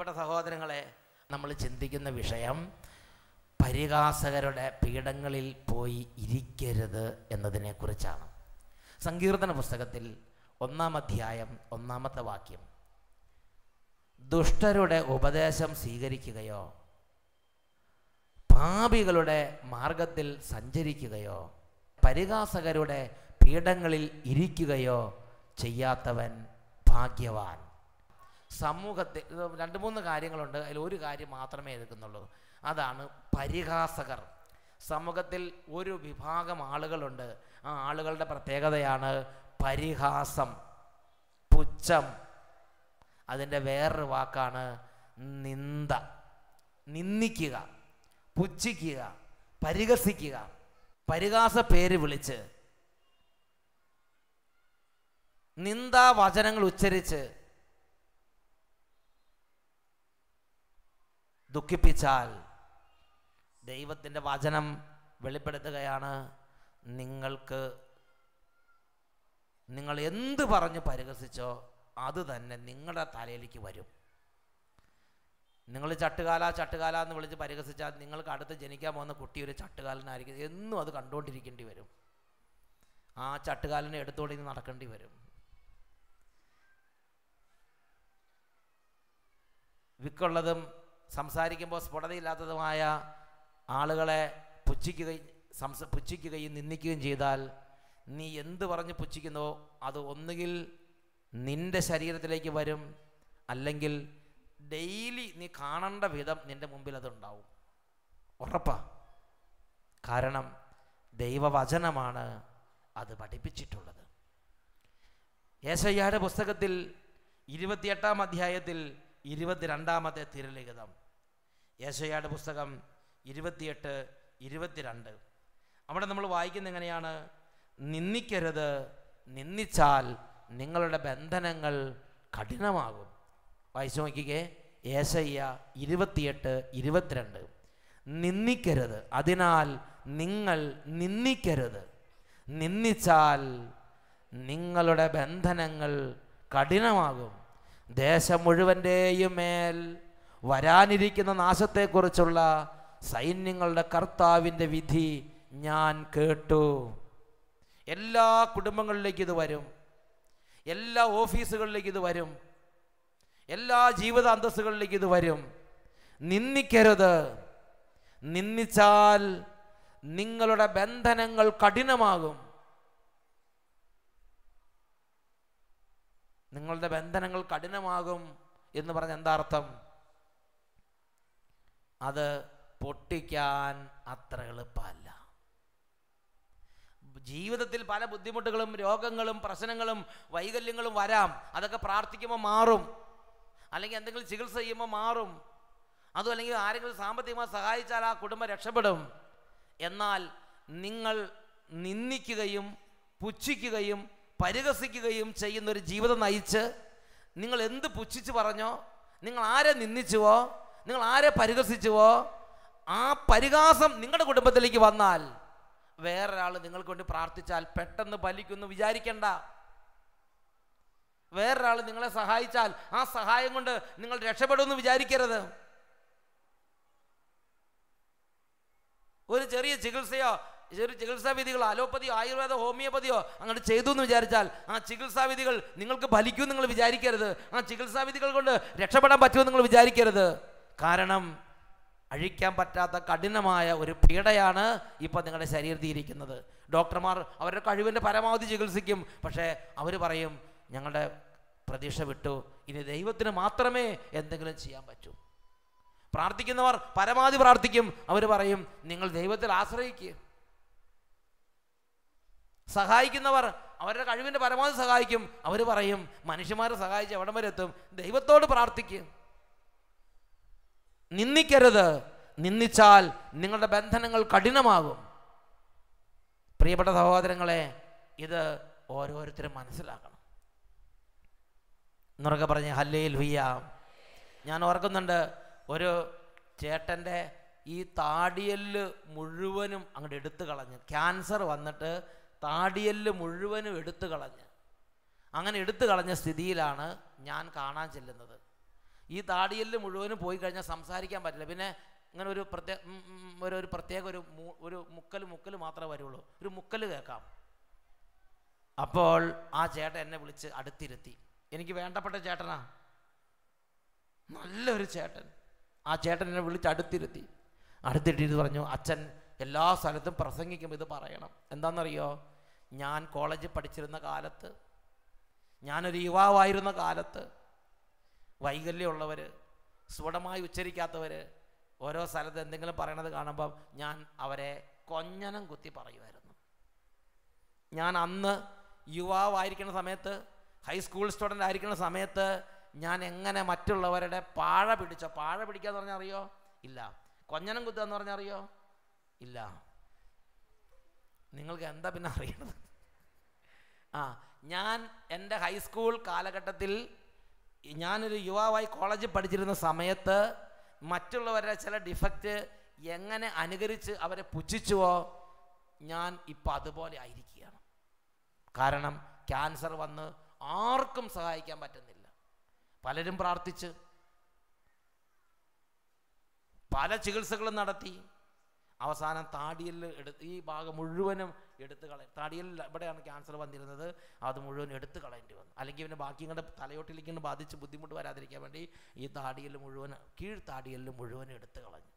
പ്രിയപ്പെട്ട സഹോദരങ്ങളെ, നമ്മൾ ചിന്തിക്കുന്ന വിഷയം പരിഹാസകരുടെ പീഠങ്ങളിൽ പോയി ഇരിക്കരുത് എന്നതിനെക്കുറിച്ചാണ്. സങ്കീർത്തന പുസ്തകത്തിൽ 1-ാം അധ്യായം 1-ാമത്തെ വാക്യം, ദുഷ്ടരുടെ ഉപദേശം സ്വീകരിക്കുകയോ പാപികളുടെ മാർഗത്തിൽ സഞ്ചരിക്കുകയോ പരിഹാസകരുടെ പീഠങ്ങളിൽ ഇരിക്കുകയോ ചെയ്യാത്തവൻ ഭാഗ്യവാൻ. സമൂഹത്തിൽ 2-3 കാര്യങ്ങളുണ്ട്, അതിൽ ഒരു കാര്യം മാത്രമേ എടുക്കുന്നുള്ളൂ, അതാണ് പരിഹാസകർ. സമൂഹത്തിൽ ഒരു വിഭാഗം ആളുകളുണ്ട്, ആ ആളുകളുടെ പ്രത്യേകതയാണ് പരിഹാസം, പുച്ഛം. അതിൻ്റെ വേറൊരു വാക്കാണ് നിന്ദ. നിന്ദിക്കുക, പുച്ഛിക്കുക, പരിഹസിക്കുക, പരിഹാസ പേര് വിളിച്ച് നിന്ദാ വചനങ്ങൾ ഉച്ചരിച്ച് ദുഃഖിപ്പിച്ചാൽ ദൈവത്തിൻ്റെ വചനം വെളിപ്പെടുത്തുകയാണ്, നിങ്ങൾ എന്ത് പറഞ്ഞ് പരിഹസിച്ചോ അത് തന്നെ നിങ്ങളുടെ തലയിലേക്ക് വരും. നിങ്ങൾ ചട്ടുകാല എന്ന് വിളിച്ച് പരിഹസിച്ചാൽ നിങ്ങൾക്ക് അടുത്ത് ജനിക്കാൻ പോകുന്ന കുട്ടി ഒരു ചട്ടുകാലനായിരിക്കും. എന്നും അത് കണ്ടുകൊണ്ടിരിക്കേണ്ടി വരും. ആ ചട്ടുകാലിനെ എടുത്തുകൊണ്ട് നടക്കേണ്ടി വരും. വിക്കുള്ളതും സംസാരിക്കുമ്പോൾ സ്ഫുടതയില്ലാത്തതുമായ ആളുകളെ പുച്ഛിക്കുകയും നിന്ദിക്കുകയും ചെയ്താൽ നീ എന്ത് പറഞ്ഞ് പുച്ഛിക്കുന്നോ അത് ഒന്നുകിൽ നിൻ്റെ ശരീരത്തിലേക്ക് വരും, അല്ലെങ്കിൽ ഡെയിലി നീ കാണേണ്ട വിധം നിൻ്റെ മുമ്പിൽ അതുണ്ടാവും. ഉറപ്പാ. കാരണം ദൈവവചനമാണ് അത് പഠിപ്പിച്ചിട്ടുള്ളത്. യെശയ്യായുടെ പുസ്തകത്തിൽ 28-ാം അധ്യായത്തിൽ 22-ാമത്തെ തിരുലിഖിതം, യെശയ്യായുടെ പുസ്തകം 28-22, അവിടെ നമ്മൾ വായിക്കുന്നത് എങ്ങനെയാണ്? നിന്ദിക്കരുത്, നിന്ദിച്ചാൽ നിങ്ങളുടെ ബന്ധനങ്ങൾ കഠിനമാകും. വായിച്ചു നോക്കിക്കേ, യെശയ്യ 28-22. നിന്ദിക്കരുത്, അതിനാൽ നിങ്ങൾ നിന്ദിക്കരുത്, നിന്ദിച്ചാൽ നിങ്ങളുടെ ബന്ധനങ്ങൾ കഠിനമാകും. ദേശം മുഴുവൻ്റെയും മേൽ വരാനിരിക്കുന്ന നാശത്തെക്കുറിച്ചുള്ള സൈന്യങ്ങളുടെ കർത്താവിൻ്റെ വിധി ഞാൻ കേട്ടു. എല്ലാ കുടുംബങ്ങളിലേക്കും ഇത് വരും, എല്ലാ ഓഫീസുകളിലേക്കും ഇത് വരും, എല്ലാ ജീവിത അന്തസ്സുകളിലേക്കും ഇത് വരും. നിന്ദിക്കരുത്, നിന്ദിച്ചാൽ നിങ്ങളുടെ ബന്ധനങ്ങൾ കഠിനമാകും. നിങ്ങളുടെ ബന്ധനങ്ങൾ കഠിനമാകും എന്ന് പറഞ്ഞ എന്താ അർത്ഥം? അത് പൊട്ടിക്കാൻ അത്ര എളുപ്പമല്ല. ജീവിതത്തിൽ പല ബുദ്ധിമുട്ടുകളും രോഗങ്ങളും പ്രശ്നങ്ങളും വൈകല്യങ്ങളും വരാം. അതൊക്കെ പ്രാർത്ഥിക്കുമ്പോൾ മാറും, അല്ലെങ്കിൽ എന്തെങ്കിലും ചികിത്സ ചെയ്യുമ്പോൾ മാറും. അതും അല്ലെങ്കിൽ ആരെങ്കിലും സാമ്പത്തികമായി സഹായിച്ചാൽ ആ കുടുംബം രക്ഷപ്പെടും. എന്നാൽ നിങ്ങൾ നിന്ദിക്കുകയും പുച്ഛിക്കുകയും പരിഹസിക്കുകയും ചെയ്യുന്നൊരു ജീവിതം നയിച്ച് നിങ്ങൾ എന്ത് പുച്ഛിച്ച് പറഞ്ഞോ, നിങ്ങൾ ആരെ നിന്ദിച്ചുവോ, നിങ്ങൾ ആരെ പരിഹസിച്ചുവോ, ആ പരിഹാസം നിങ്ങളുടെ കുടുംബത്തിലേക്ക് വന്നാൽ വേറൊരാൾ നിങ്ങൾക്ക് വേണ്ടി പ്രാർത്ഥിച്ചാൽ പെട്ടെന്ന് ഫലിക്കുമെന്ന് വിചാരിക്കേണ്ട. വേറൊരാൾ നിങ്ങളെ സഹായിച്ചാൽ ആ സഹായം കൊണ്ട് നിങ്ങൾ രക്ഷപ്പെടുമെന്ന് വിചാരിക്കരുത്. ഒരു ചെറിയ ചികിത്സാവിധികളോ അലോപ്പതിയോ ആയുർവേദ ഹോമിയോപ്പതിയോ അങ്ങോട്ട് ചെയ്തു എന്ന് വിചാരിച്ചാൽ ആ ചികിത്സാവിധികൾ നിങ്ങൾക്ക് ഫലിക്കും നിങ്ങൾ വിചാരിക്കരുത്. ആ ചികിത്സാവിധികൾ കൊണ്ട് രക്ഷപ്പെടാൻ പറ്റുമെന്ന് നിങ്ങൾ വിചാരിക്കരുത്. കാരണം അഴിക്കാൻ പറ്റാത്ത കഠിനമായ ഒരു പീഡയാണ് ഇപ്പം നിങ്ങളുടെ ശരീരത്തിൽ ഇരിക്കുന്നത്. ഡോക്ടർമാർ അവരുടെ കഴിവിൻ്റെ പരമാവധി ചികിത്സിക്കും, പക്ഷേ അവർ പറയും ഞങ്ങളുടെ പ്രതീക്ഷ വിട്ടു, ഇനി ദൈവത്തിന് മാത്രമേ എന്തെങ്കിലും ചെയ്യാൻ പറ്റൂ. പ്രാർത്ഥിക്കുന്നവർ പരമാവധി പ്രാർത്ഥിക്കും, അവർ പറയും നിങ്ങൾ ദൈവത്തിൽ ആശ്രയിക്കുക. സഹായിക്കുന്നവർ അവരുടെ കഴിവിൻ്റെ പരമാവധി സഹായിക്കും, അവർ പറയും മനുഷ്യന്മാരെ സഹായിച്ച് എവിടം വരെ എത്തും, ദൈവത്തോട് പ്രാർത്ഥിക്കും. നിന്ദിക്കരുത്, നിന്ദിച്ചാൽ നിങ്ങളുടെ ബന്ധനങ്ങൾ കഠിനമാകും. പ്രിയപ്പെട്ട സഹോദരങ്ങളെ, ഇത് ഓരോരുത്തരും മനസ്സിലാക്കണം. എന്നുറക്കെ പറഞ്ഞ് ഹല്ലേലൂയ. ഞാൻ ഓർക്കുന്നുണ്ട്, ഒരു ചേട്ടൻ്റെ ഈ താടിയെല്ല് മുഴുവനും അങ്ങോട്ട് എടുത്തു കളഞ്ഞ്, ക്യാൻസർ വന്നിട്ട് താടിയെല്ല് മുഴുവനും എടുത്തു കളഞ്ഞ്, അങ്ങനെ എടുത്തു കളഞ്ഞ സ്ഥിതിയിലാണ് ഞാൻ കാണാൻ ചെല്ലുന്നത്. ഈ താടിയെല്ല് മുഴുവനും പോയി കഴിഞ്ഞാൽ സംസാരിക്കാൻ പറ്റില്ല. പിന്നെ ഇങ്ങനെ ഒരു പ്രത്യേക ഒരു മുക്കൽ മാത്രമേ വരുള്ളൂ, ഒരു മുക്കൽ കേൾക്കാം. അപ്പോൾ ആ ചേട്ടൻ എന്നെ വിളിച്ച് അടുത്തിരുത്തി. എനിക്ക് വേണ്ടപ്പെട്ട ചേട്ടനാ, നല്ലൊരു ചേട്ടൻ. ആ ചേട്ടൻ എന്നെ വിളിച്ച് അടുത്തിട്ടിട്ട് പറഞ്ഞു, അച്ഛൻ എല്ലാ സ്ഥലത്തും പ്രസംഗിക്കുമ്പോൾ ഇത് പറയണം. എന്താണെന്നറിയോ, ഞാൻ കോളേജിൽ പഠിച്ചിരുന്ന കാലത്ത്, ഞാനൊരു യുവാവായിരുന്ന കാലത്ത് വൈകല്യമുള്ളവർ, സ്ഫുടമായി ഉച്ചരിക്കാത്തവർ ഓരോ സ്ഥലത്ത് എന്തെങ്കിലും പറയണത് കാണുമ്പം ഞാൻ അവരെ കൊഞ്ഞനം കുത്തി പറയുമായിരുന്നു. ഞാൻ അന്ന് യുവാവായിരിക്കുന്ന സമയത്ത്, ഹൈസ്കൂൾ സ്റ്റുഡൻ്റ് ആയിരിക്കുന്ന സമയത്ത് ഞാൻ എങ്ങനെ മറ്റുള്ളവരുടെ പാഴ പിടിക്കുക എന്ന് പറഞ്ഞാൽ അറിയോ? ഇല്ല. കൊഞ്ഞനം കുത്തുക എന്ന് പറഞ്ഞാൽ അറിയോ? ഇല്ല. നിങ്ങൾക്ക് എന്താ പിന്നെ അറിയണത്? ഞാൻ എൻ്റെ ഹൈസ്കൂൾ കാലഘട്ടത്തിൽ, ഞാനൊരു യുവാവായി കോളേജിൽ പഠിച്ചിരുന്ന സമയത്ത് മറ്റുള്ളവരുടെ ചില ഡിഫക്റ്റ് എങ്ങനെ അനുകരിച്ച് അവരെ പുച്ഛിച്ചുവോ, ഞാൻ ഇപ്പം അതുപോലെ ആയിരിക്കുകയാണ്. കാരണം ക്യാൻസർ വന്ന് ആർക്കും സഹായിക്കാൻ പറ്റുന്നില്ല. പലരും പ്രാർത്ഥിച്ച് പല ചികിത്സകളും നടത്തി, അവസാനം താടിയെല്ല് ഈ ഭാഗം മുഴുവനും എടുത്ത് കളയും. താടിയെല്ല് ഇവിടെയാണ് ക്യാൻസർ വന്നിരുന്നത്, അത് മുഴുവൻ എടുത്ത് കളയേണ്ടി വന്നു. അല്ലെങ്കിൽ പിന്നെ ബാക്കി ഇങ്ങോട്ട് തലയോട്ടിലേക്ക് ബാധിച്ച് ബുദ്ധിമുട്ട് വരാതിരിക്കാൻ വേണ്ടി ഈ താടിയെല്ല് മുഴുവൻ, കീഴ്ത്താടിയെല്ല് മുഴുവൻ എടുത്ത് കളഞ്ഞു.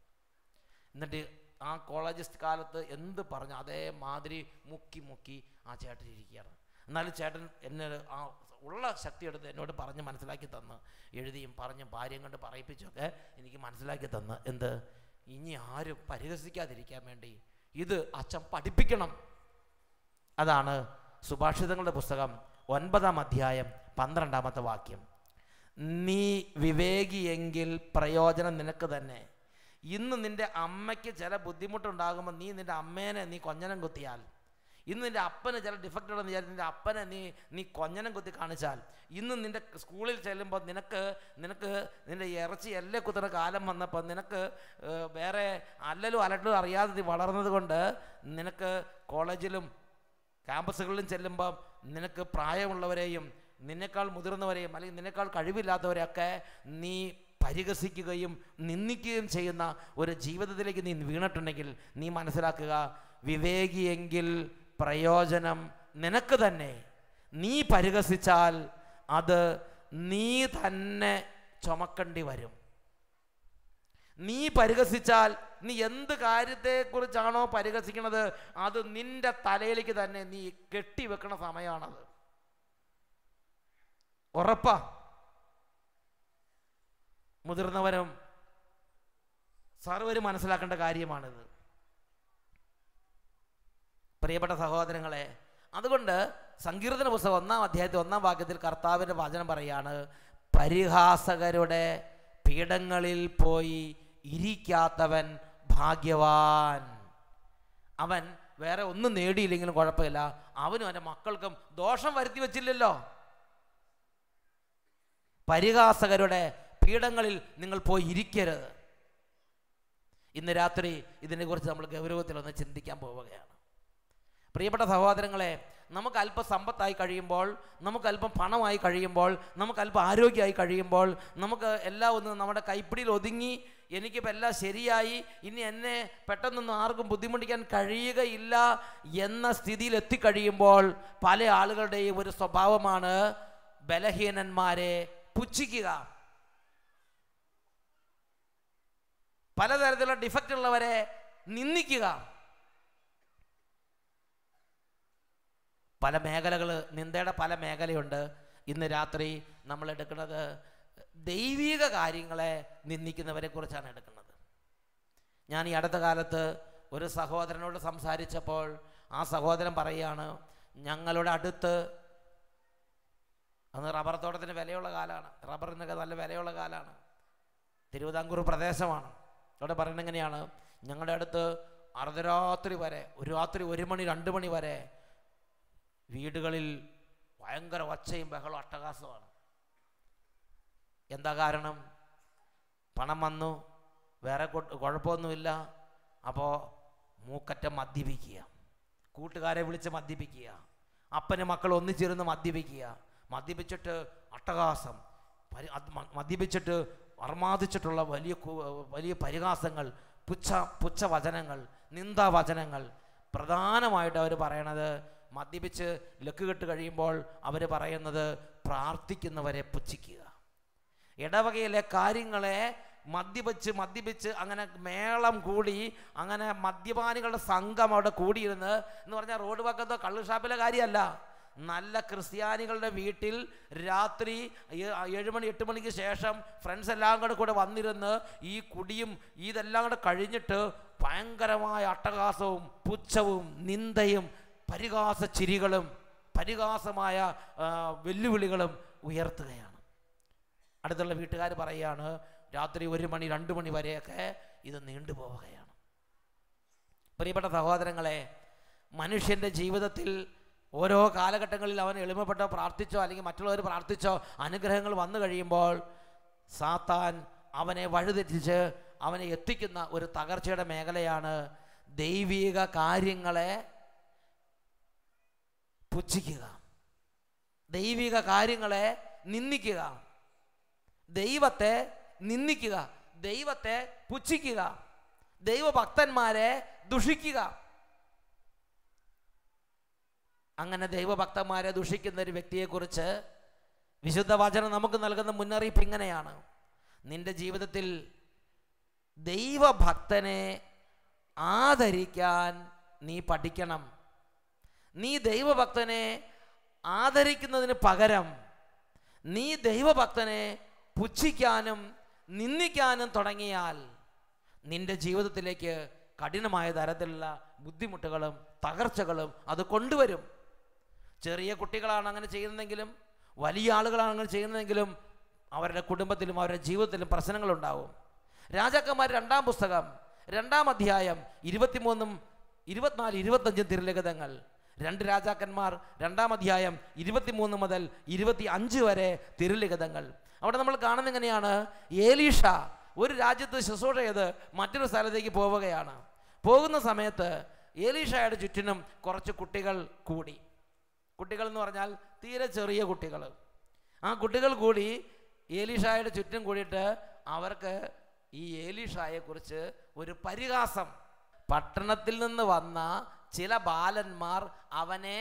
എന്നിട്ട് ആ കോളേജ് കാലത്ത് എന്ത് പറഞ്ഞു അതേമാതിരി മുക്കി ആ ചേട്ടൻ ഇരിക്കുകയാണ്. എന്നാലും ചേട്ടൻ എന്നെ ആ ഉള്ള ശക്തി എടുത്ത് എന്നോട് പറഞ്ഞ് മനസ്സിലാക്കി തന്ന്, എഴുതിയും പറഞ്ഞും ഭാര്യയും കൊണ്ട് പറയിപ്പിച്ചൊക്കെ എനിക്ക് മനസ്സിലാക്കി തന്ന്, എന്ത്, ഇനി ആരും പരിഹസിക്കാതിരിക്കാൻ വേണ്ടി ഇത് അച്ഛൻ പഠിപ്പിക്കണം. അതാണ് സുഭാഷിതങ്ങളുടെ പുസ്തകം 9-ാം അധ്യായം 12-ാമത്തെ വാക്യം. നീ വിവേകിയെങ്കിൽ പ്രയോജനം നിനക്ക് തന്നെ. ഇന്ന് നിൻ്റെ അമ്മയ്ക്ക് ചില ബുദ്ധിമുട്ടുണ്ടാകുമ്പോൾ നീ നിൻ്റെ അമ്മേനെ നീ കൊഞ്ഞനം കുത്തിയാൽ, ഇന്ന് നിൻ്റെ അപ്പന് ചില ഡിഫക്റ്റ് ഉണ്ടെന്ന് വിചാരിച്ച് നിൻ്റെ അപ്പനെ നീ കൊഞ്ഞനം കുത്തി കാണിച്ചാൽ, ഇന്ന് നിൻ്റെ സ്കൂളിൽ ചെല്ലുമ്പോൾ നിനക്ക് നിൻ്റെ ഇറച്ചി എല്ലാം കുത്തുന്ന കാലം വന്നപ്പോൾ നിനക്ക് വേറെ അല്ലലും അലട്ടലും അറിയാതെ നീ വളർന്നത് കൊണ്ട് നിനക്ക് കോളേജിലും ക്യാമ്പസുകളിലും ചെല്ലുമ്പോൾ നിനക്ക് പ്രായമുള്ളവരെയും നിന്നേക്കാൾ മുതിർന്നവരെയും അല്ലെങ്കിൽ നിന്നേക്കാൾ കഴിവില്ലാത്തവരെയൊക്കെ നീ പരിഹസിക്കുകയും നിന്ദിക്കുകയും ചെയ്യുന്ന ഒരു ജീവിതത്തിലേക്ക് നീ വീണിട്ടുണ്ടെങ്കിൽ നീ മനസ്സിലാക്കുക, വിവേകിയെങ്കിൽ പ്രയോജനം നിനക്ക് തന്നെ. നീ പരിഹസിച്ചാൽ അത് നീ തന്നെ ചുമക്കേണ്ടി വരും. നീ പരിഹസിച്ചാൽ, നീ എന്ത് കാര്യത്തെക്കുറിച്ചാണോ പരിഹസിക്കുന്നത് അത് നിന്റെ തലയിലേക്ക് തന്നെ നീ കെട്ടിവെക്കണ സമയമാണത്. ഉറപ്പാ. മുതിർന്നവരും സർവരും മനസ്സിലാക്കേണ്ട കാര്യമാണിത്, പ്രിയപ്പെട്ട സഹോദരങ്ങളെ. അതുകൊണ്ട് സങ്കീർത്തന പുസ്തകം 1-ാം അധ്യായത്തിൽ 1-ാം വാക്യത്തിൽ കർത്താവിൻ്റെ വചനം പറയാണ്, പരിഹാസകരുടെ പീഠങ്ങളിൽ പോയി ഇരിക്കാത്തവൻ ഭാഗ്യവാൻ. അവൻ വേറെ ഒന്നും നേടിയില്ലെങ്കിലും കുഴപ്പമില്ല, അവനും അവൻ്റെ മക്കൾക്കും ദോഷം വരുത്തി വച്ചില്ലല്ലോ. പരിഹാസകരുടെ പീഠങ്ങളിൽ നിങ്ങൾ പോയി ഇരിക്കരുത്. ഇന്ന് രാത്രി ഇതിനെക്കുറിച്ച് നമ്മൾ ഗൗരവത്തിലൊന്ന് ചിന്തിക്കാൻ പോവുകയാണ്. പ്രിയപ്പെട്ട സഹോദരങ്ങളെ, നമുക്ക് അല്പം സമ്പത്തായി കഴിയുമ്പോൾ, നമുക്ക് അല്പം പണമായി കഴിയുമ്പോൾ, നമുക്ക് അല്പം ആരോഗ്യമായി കഴിയുമ്പോൾ, നമുക്ക് എല്ലാം ഒന്ന് നമ്മുടെ കൈപ്പിടിയിൽ ഒതുങ്ങി, എനിക്കിപ്പോൾ എല്ലാം ശരിയായി, ഇനി എന്നെ പെട്ടെന്നൊന്നും ആർക്കും ബുദ്ധിമുട്ടിക്കാൻ കഴിയുകയില്ല എന്ന സ്ഥിതിയിൽ എത്തിക്കഴിയുമ്പോൾ പല ആളുകളുടെയും ഒരു സ്വഭാവമാണ് ബലഹീനന്മാരെ പുച്ഛിക്കുക, പലതരത്തിലുള്ള ഡിഫക്റ്റ് ഉള്ളവരെ നിന്ദിക്കുക. പല മേഖലകൾ, നിന്ദയുടെ പല മേഖലയുണ്ട്. ഇന്ന് രാത്രി നമ്മൾ എടുക്കുന്നത് ദൈവിക കാര്യങ്ങളെ നിന്ദിക്കുന്നവരെ കുറിച്ചാണ് എടുക്കുന്നത്. ഞാൻ ഈ അടുത്ത കാലത്ത് ഒരു സഹോദരനോട് സംസാരിച്ചപ്പോൾ ആ സഹോദരൻ പറയുകയാണ്, ഞങ്ങളുടെ അടുത്ത്, അന്ന് റബ്ബർ തോട്ടത്തിന് വിലയുള്ള കാലമാണ്, റബ്ബറിനൊക്കെ നല്ല വിലയുള്ള കാലമാണ്, തിരുവിതാംകൂർ പ്രദേശമാണ്. അവിടെ പറയുന്നത് എങ്ങനെയാണ്, ഞങ്ങളുടെ അടുത്ത് അർദ്ധരാത്രി വരെ, ഒരു രാത്രി 1 മണി 2 മണി വരെ വീടുകളിൽ ഭയങ്കര ഒച്ചയും ബഹളവും അട്ടഹാസമാണ്. എന്താ കാരണം? പണം വന്നു, വേറെ കുഴപ്പമൊന്നുമില്ല, അപ്പോൾ മൂക്കറ്റം മദ്യപിക്കുക, കൂട്ടുകാരെ വിളിച്ച് മദ്യപിക്കുക, അപ്പന് മക്കൾ ഒന്നിച്ചിരുന്ന് മദ്യപിക്കുക, മദ്യപിച്ചിട്ട് അട്ടഹാസം. മദ്യപിച്ചിട്ട് അർമാദിച്ചിട്ടുള്ള വലിയ പരിഹാസങ്ങൾ, പുച്ഛവചനങ്ങൾ, നിന്ദാവചനങ്ങൾ. പ്രധാനമായിട്ട് അവർ പറയണത്, മദ്യപിച്ച് ലക്ക് കെട്ട് കഴിയുമ്പോൾ അവർ പറയുന്നത് പ്രാർത്ഥിക്കുന്നവരെ പുച്ഛിക്കുക. ഇടവകയിലെ കാര്യങ്ങളെ മദ്യപിച്ച് അങ്ങനെ മേളം കൂടി, അങ്ങനെ മദ്യപാനികളുടെ സംഘം അവിടെ കൂടിയിരുന്ന് എന്ന് പറഞ്ഞാൽ റോഡ് പക്കത്തോ കള്ളുഷാപ്പിലെ കാര്യമല്ല. നല്ല ക്രിസ്ത്യാനികളുടെ വീട്ടിൽ രാത്രി 7 മണി 8 മണിക്ക് ശേഷം ഫ്രണ്ട്സ് എല്ലാം കൂടെ വന്നിരുന്ന് ഈ കുടിയും ഇതെല്ലാം കൂടെ കഴിഞ്ഞിട്ട് ഭയങ്കരമായ അട്ടഹാസവും പുച്ഛവും നിന്ദയും പരിഹാസ ചിരികളും പരിഹാസമായ വെല്ലുവിളികളും ഉയർത്തുകയാണ്. അടുത്തുള്ള വീട്ടുകാർ പറയുകയാണ്, രാത്രി 1 മണി 2 മണി വരെയൊക്കെ ഇത് നീണ്ടുപോവുകയാണ്. പ്രിയപ്പെട്ട സഹോദരങ്ങളെ, മനുഷ്യൻ്റെ ജീവിതത്തിൽ ഓരോ കാലഘട്ടങ്ങളിൽ അവൻ എളിമപ്പെട്ടോ പ്രാർത്ഥിച്ചോ അല്ലെങ്കിൽ മറ്റുള്ളവർ പ്രാർത്ഥിച്ചോ അനുഗ്രഹങ്ങൾ വന്നു കഴിയുമ്പോൾ സാത്താൻ അവനെ വഴിതെറ്റിച്ച് അവനെ എത്തിക്കുന്ന ഒരു തകർച്ചയുടെ മേഖലയാണ് ദൈവിക കാര്യങ്ങളെ പുച്ഛിക്കുക, ദൈവിക കാര്യങ്ങളെ നിന്ദിക്കുക, ദൈവത്തെ നിന്ദിക്കുക, ദൈവത്തെ പുച്ഛിക്കുക, ദൈവഭക്തന്മാരെ ദുഷിക്കുക. അങ്ങനെ ദൈവഭക്തന്മാരെ ദുഷിക്കുന്ന ഒരു വ്യക്തിയെക്കുറിച്ച് വിശുദ്ധ വചനം നമുക്ക് നൽകുന്ന മുന്നറിയിപ്പ് ഇങ്ങനെയാണ്: നിന്റെ ജീവിതത്തിൽ ദൈവഭക്തനെ ആദരിക്കാൻ നീ പഠിക്കണം. നീ ദൈവഭക്തനെ ആദരിക്കുന്നതിന് പകരം നീ ദൈവഭക്തനെ പുച്ഛിക്കാനും നിന്ദിക്കാനും തുടങ്ങിയാൽ നിന്റെ ജീവിതത്തിലേക്ക് കഠിനമായ തരത്തിലുള്ള ബുദ്ധിമുട്ടുകളും തകർച്ചകളും അത് കൊണ്ടുവരും. ചെറിയ കുട്ടികളാണ് അങ്ങനെ ചെയ്യുന്നതെങ്കിലും വലിയ ആളുകളാണ് അങ്ങനെ ചെയ്യുന്നതെങ്കിലും അവരുടെ കുടുംബത്തിലും അവരുടെ ജീവിതത്തിലും പ്രശ്നങ്ങളുണ്ടാവും. രാജാക്കന്മാർ 2-ാം പുസ്തകം 2-ാം അധ്യായം 23, 24, 25 തിരുലിഖിതങ്ങൾ. 2 രാജാക്കന്മാർ 2-ാം അധ്യായം 23 മുതൽ 25 വരെ തിരുലിഖിതങ്ങൾ. അവിടെ നമ്മൾ കാണുന്നത് എങ്ങനെയാണ്? ഏലീഷ ഒരു രാജ്യത്ത് ശുശ്രൂഷ ചെയ്ത് മറ്റൊരു സ്ഥലത്തേക്ക് പോവുകയാണ്. പോകുന്ന സമയത്ത് ഏലീഷയുടെ ചുറ്റിനും കുറച്ച് കുട്ടികൾ കൂടി. കുട്ടികൾ എന്ന് പറഞ്ഞാൽ തീരെ ചെറിയ കുട്ടികൾ. ആ കുട്ടികൾ കൂടി ഏലീഷയുടെ ചുറ്റും കൂടിയിട്ട് അവർക്ക് ഈ ഏലീഷയെക്കുറിച്ച് ഒരു പരിഹാസം. പട്ടണത്തിൽ നിന്ന് വന്ന ചില ബാലന്മാർ അവനെ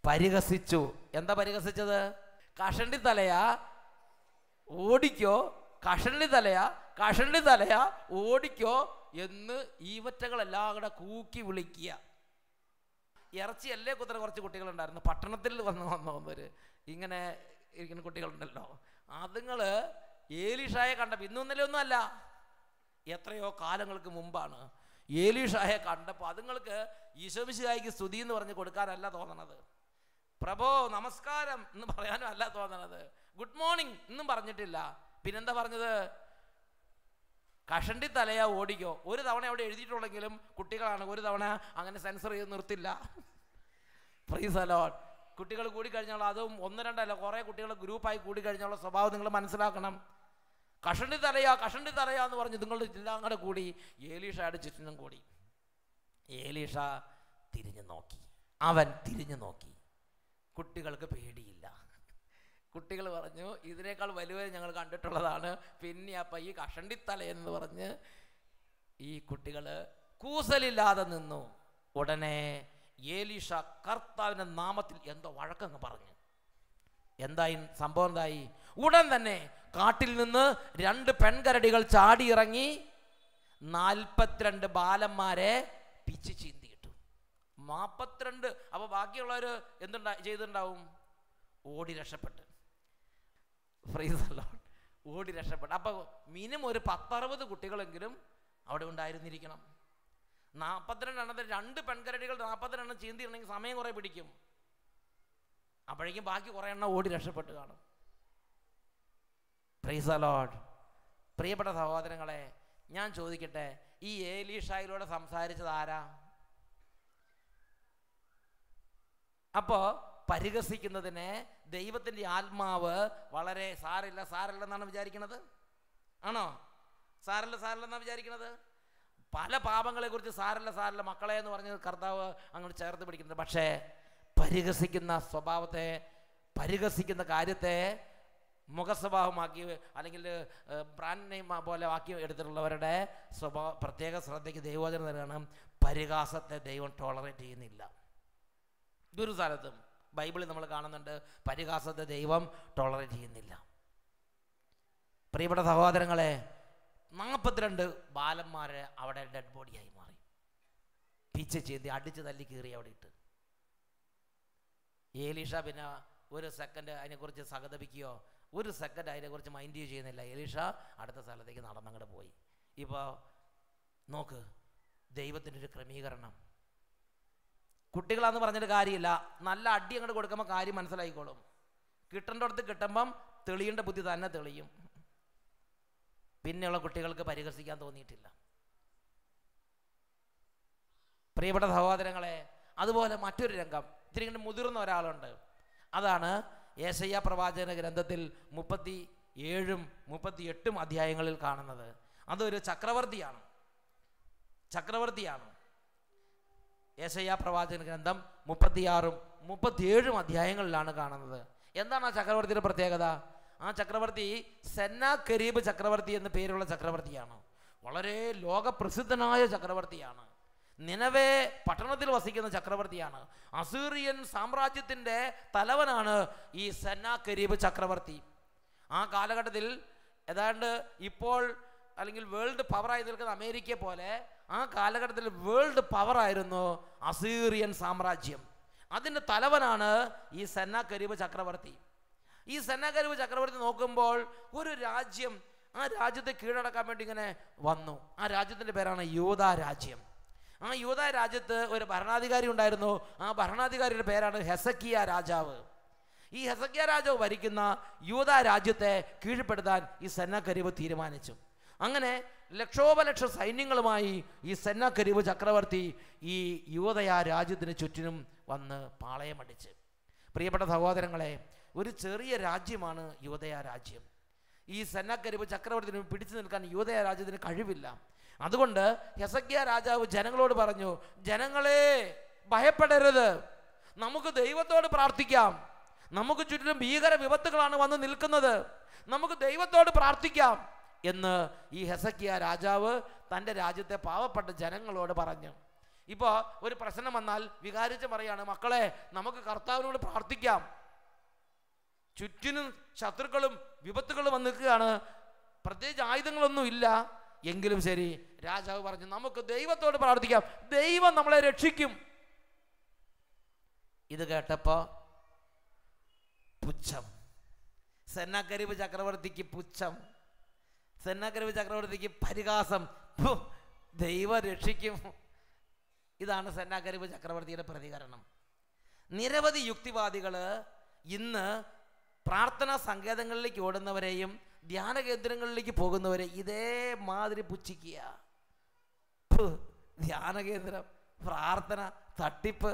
പരിഹസിച്ചു. എന്താ പരിഹസിച്ചത്? കഷണ്ടി തലയാ ഓടിക്കോ, കഷണ്ടി തലയാ ഓടിക്കോ എന്ന് ഈവറ്റകളെല്ലാം കൂടെ കൂക്കി വിളിക്കുക. ഇറച്ചിയല്ലേ കുത്തനെ കുറച്ച് കുട്ടികളുണ്ടായിരുന്നു. പട്ടണത്തിൽ വന്നവര് ഇങ്ങനെ ഇരിക്കുന്ന കുട്ടികളുണ്ടല്ലോ, അതുങ്ങൾ ഏലീഷയെ കണ്ടപ്പോൾ ഇന്നൊന്നിലെ ഒന്നും അല്ല, എത്രയോ കാലങ്ങൾക്ക് മുമ്പാണ് ഏലീഷയെ കണ്ടപ്പോൾ അതുങ്ങൾക്ക് ഈശോമിശിഹായ്ക്ക് സ്തുതി എന്ന് പറഞ്ഞ് കൊടുക്കാനല്ല തോന്നണത്, പ്രഭോ നമസ്കാരം എന്ന് പറയാനും അല്ല തോന്നണത്, ഗുഡ് മോർണിംഗ് എന്നും പറഞ്ഞിട്ടില്ല. പിന്നെന്താ പറഞ്ഞത്? കഷണ്ടി തലയാ ഓടിക്കോ. ഒരു തവണ അവിടെ എഴുതിയിട്ടുള്ളെങ്കിലും കുട്ടികളാണ്, ഒരു തവണ അങ്ങനെ സെൻസർ ചെയ്ത് നിർത്തില്ല. Praise the Lord. കുട്ടികൾ കൂടിക്കഴിഞ്ഞാൽ, അതും 1-2 അല്ല, കുറേ കുട്ടികൾ ഗ്രൂപ്പായി കൂടിക്കഴിഞ്ഞുള്ള സ്വഭാവം നിങ്ങൾ മനസ്സിലാക്കണം. കഷണ്ടി തലയാ എന്ന് പറഞ്ഞ് നിങ്ങളുടെ എല്ലാം കൂടെ കൂടി ഏലീഷയുടെ ചുറ്റിനും കൂടി. ഏലീഷ അവൻ തിരിഞ്ഞു നോക്കി. കുട്ടികൾക്ക് പേടിയില്ല. കുട്ടികൾ പറഞ്ഞു, ഇതിനേക്കാൾ വലുത് ഞങ്ങൾ കണ്ടിട്ടുള്ളതാണ്, പിന്നെ അപ്പം ഈ കഷണ്ടിത്തല എന്ന് പറഞ്ഞ് ഈ കുട്ടികൾ കൂസലില്ലാതെ നിന്നു. ഉടനെ ഏലീഷ കർത്താവിൻ്റെ നാമത്തിൽ എന്തോ വഴക്കങ്ങ് പറഞ്ഞു. എന്തായി സംഭവം? എന്തായി? ഉടൻ തന്നെ കാട്ടിൽ നിന്ന് 2 പെൺകരടികൾ ചാടിയിറങ്ങി 42 ബാലന്മാരെ പിച്ച് ചീന്തിയിട്ടു. 42. അപ്പോൾ ബാക്കിയുള്ളവർ ചെയ്തിട്ടുണ്ടാവും? ഓടി രക്ഷപ്പെട്ട്. Praise the Lord. ഓടി രക്ഷപ്പെട്ടു. അപ്പോൾ മിനിമം ഒരു 10-60 കുട്ടികളെങ്കിലും അവിടെ ഉണ്ടായിരുന്നിരിക്കണം. 42 എണ്ണത്തിൽ 2 പെൺകരടികൾ 42 എണ്ണം ചീന്തിയിട്ടുണ്ടെങ്കിൽ സമയം കുറേ പിടിക്കും. അപ്പോഴേക്കും ബാക്കി കുറേ എണ്ണം ഓടി രക്ഷപ്പെട്ട് കാണും. Praise the Lord. പ്രിയപ്പെട്ട സഹോദരങ്ങളെ, ഞാൻ ചോദിക്കട്ടെ, ഈ ഏലീഷയിലൂടെ സംസാരിച്ചത് ആരാ? അപ്പോൾ പരിഹസിക്കുന്നതിനെ ദൈവത്തിൻ്റെ ആത്മാവ് വളരെ സാരല്ലെന്നാണ് വിചാരിക്കുന്നത്. ആണോ? സാരല്ലെന്നാണ് വിചാരിക്കുന്നത്. പല പാപങ്ങളെക്കുറിച്ച് സാരല്ല മക്കളെ എന്ന് പറഞ്ഞ് കർത്താവ് അങ്ങോട്ട് ചേർത്ത് പിടിക്കുന്നത്. പക്ഷേ പരിഹസിക്കുന്ന സ്വഭാവത്തെ, പരിഹസിക്കുന്ന കാര്യത്തെ മുഖസ്വഭാവമാക്കി അല്ലെങ്കിൽ ബ്രാൻഡ് നെയിം പോലെ ആക്കി എടുത്തിട്ടുള്ളവരുടെ പ്രത്യേക ശ്രദ്ധയ്ക്ക് ദൈവവചനം നൽകണം. പരിഹാസത്തെ ദൈവം ടോളറേറ്റ് ചെയ്യുന്നില്ല. ഒരു സ്ഥലത്തും ബൈബിളിൽ നമ്മൾ കാണുന്നുണ്ട് പരിഹാസത്തെ ദൈവം ടോളറേറ്റ് ചെയ്യുന്നില്ല. പ്രിയപ്പെട്ട സഹോദരങ്ങളെ, 42 ബാലന്മാരെ അവിടെ ഡെഡ് ബോഡിയായി മാറി. പിച്ച് ചെയ്ത് അടിച്ച് തല്ലി കീറി അവിടെ ഇട്ട്. എലീഷ പിന്നെ ഒരു സെക്കൻഡ് അതിനെക്കുറിച്ച് സഹതപിക്കുകയോ ഒരു സെക്കൻഡ് അതിനെക്കുറിച്ച് മൈൻഡ് ചെയ്യുന്നില്ല. എലീഷ അടുത്ത സ്ഥലത്തേക്ക് നടന്നങ്ങോട്ട് പോയി. ഇപ്പോൾ നോക്ക്, ദൈവത്തിൻ്റെ ഒരു ക്രമീകരണം. കുട്ടികളാന്ന് പറഞ്ഞിട്ട് കാര്യമില്ല, നല്ല അടി അങ്ങോട്ട് കൊടുക്കുമ്പോൾ കാര്യം മനസ്സിലായിക്കോളും. കിട്ടേണ്ടടുത്ത് കിട്ടുമ്പം തെളിയേണ്ട ബുദ്ധി തന്നെ തെളിയും. പിന്നെയുള്ള കുട്ടികൾക്ക് പരിഹസിക്കാൻ തോന്നിയിട്ടില്ല. പ്രിയപ്പെട്ട സഹോദരങ്ങളെ, അതുപോലെ മറ്റൊരു രംഗം, ഇത്തിരി മുതിർന്ന ഒരാളുണ്ട്. അതാണ് യേശയ്യാ പ്രവാചകന്റെ ഗ്രന്ഥത്തിൽ 37ഉം 38ഉം അധ്യായങ്ങളിൽ കാണുന്നത്. അതൊരു ചക്രവർത്തിയാണ്. യേശയ്യാ പ്രവാചകൻ ഗ്രന്ഥം 36ഉം 37ഉം അധ്യായങ്ങളിലാണ് കാണുന്നത്. എന്താണ് ആ ചക്രവർത്തിയുടെ പ്രത്യേകത? ആ ചക്രവർത്തി സെന്നാകെരീബ് ചക്രവർത്തി എന്ന പേരുള്ള ചക്രവർത്തിയാണ്. വളരെ ലോകപ്രസിദ്ധനായ ചക്രവർത്തിയാണ്. നിനവേ പട്ടണത്തിൽ വസിക്കുന്ന ചക്രവർത്തിയാണ്. അസീറിയൻ സാമ്രാജ്യത്തിൻ്റെ തലവനാണ് ഈ സെന്നാകെരീബ് ചക്രവർത്തി. ആ കാലഘട്ടത്തിൽ ഏതാണ്ട് ഇപ്പോൾ അല്ലെങ്കിൽ വേൾഡ് പവറായി നിൽക്കുന്ന അമേരിക്കയെ പോലെ ആ കാലഘട്ടത്തിൽ വേൾഡ് പവറായിരുന്നു അസീറിയൻ സാമ്രാജ്യം. അതിൻ്റെ തലവനാണ് ഈ സെന്നാകെരീബ് ചക്രവർത്തി. ഈ സെന്നാകെരീബ് ചക്രവർത്തി നോക്കുമ്പോൾ ഒരു രാജ്യം, ആ രാജ്യത്തെ കീഴടക്കാൻ വേണ്ടി ഇങ്ങനെ വന്നു. ആ രാജ്യത്തിൻ്റെ പേരാണ് യൂദാ രാജ്യം. ആ യൂദാ രാജ്യത്ത് ഒരു ഭരണാധികാരി ഉണ്ടായിരുന്നു. ആ ഭരണാധികാരിയുടെ പേരാണ് ഹെസക്കിയ രാജാവ്. ഈ ഹെസക്കിയ രാജാവ് ഭരിക്കുന്ന യൂദാ രാജ്യത്തെ കീഴ്പ്പെടുത്താൻ ഈ സെന്നാകെരീബ് തീരുമാനിച്ചു. അങ്ങനെ ലക്ഷോപലക്ഷ സൈന്യങ്ങളുമായി ഈ സെന്നാകെരീബ് ചക്രവർത്തി ഈ യൂദയാ രാജ്യത്തിന് ചുറ്റിനും വന്ന് പാളയമടിച്ച്. പ്രിയപ്പെട്ട സഹോദരങ്ങളെ, ഒരു ചെറിയ രാജ്യമാണ് യൂദയാ രാജ്യം. ഈ സെന്നാകെരീബ് ചക്രവർത്തിനെ പിടിച്ചു നിൽക്കാൻ യൂദയാ രാജ്യത്തിന് കഴിവില്ല. അതുകൊണ്ട് ഹെസക്കിയ രാജാവ് ജനങ്ങളോട് പറഞ്ഞു, ജനങ്ങളെ ഭയപ്പെടരുത്, നമുക്ക് ദൈവത്തോട് പ്രാർത്ഥിക്കാം. നമുക്ക് ചുറ്റിലും ഭീകര വിപത്തുകളാണ് വന്ന് നിൽക്കുന്നത്, നമുക്ക് ദൈവത്തോട് പ്രാർത്ഥിക്കാം എന്ന് ഈ ഹെസക്കിയ രാജാവ് തൻ്റെ രാജ്യത്തെ പാവപ്പെട്ട ജനങ്ങളോട് പറഞ്ഞു. ഇപ്പോൾ ഒരു പ്രശ്നം വന്നാൽ വികാരിച്ച് പറയാണ്, മക്കളെ നമുക്ക് കർത്താവിനോട് പ്രാർത്ഥിക്കാം. ചുറ്റിനും ശത്രുക്കളും വിപത്തുകളും വന്ന് നിൽക്കുകയാണ്, പ്രത്യേകിച്ച് ആയുധങ്ങളൊന്നും ഇല്ല. എങ്കിലും ശരി, രാജാവ് പറഞ്ഞു, നമുക്ക് ദൈവത്തോട് പ്രാർത്ഥിക്കാം, ദൈവം നമ്മളെ രക്ഷിക്കും. ഇത് കേട്ടപ്പോ പുച്ഛം. സെന്നാകെരീബ് ചക്രവർത്തിക്ക് പുച്ഛം, സെന്നാകെരീബ് ചക്രവർത്തിക്ക് പരിഹാസം. ദൈവം രക്ഷിക്കും. ഇതാണ് സെന്നാകെരീബ് ചക്രവർത്തിയുടെ പ്രതികരണം. നിരവധി യുക്തിവാദികൾ ഇന്ന് പ്രാർത്ഥനാ സങ്കേതങ്ങളിലേക്ക് ഓടുന്നവരെയും ധ്യാന കേന്ദ്രങ്ങളിലേക്ക് പോകുന്നവരെ ഇതേമാതിരി പുച്ഛിക്കുക. ധ്യാന കേന്ദ്രം, പ്രാർത്ഥന, തട്ടിപ്പ്,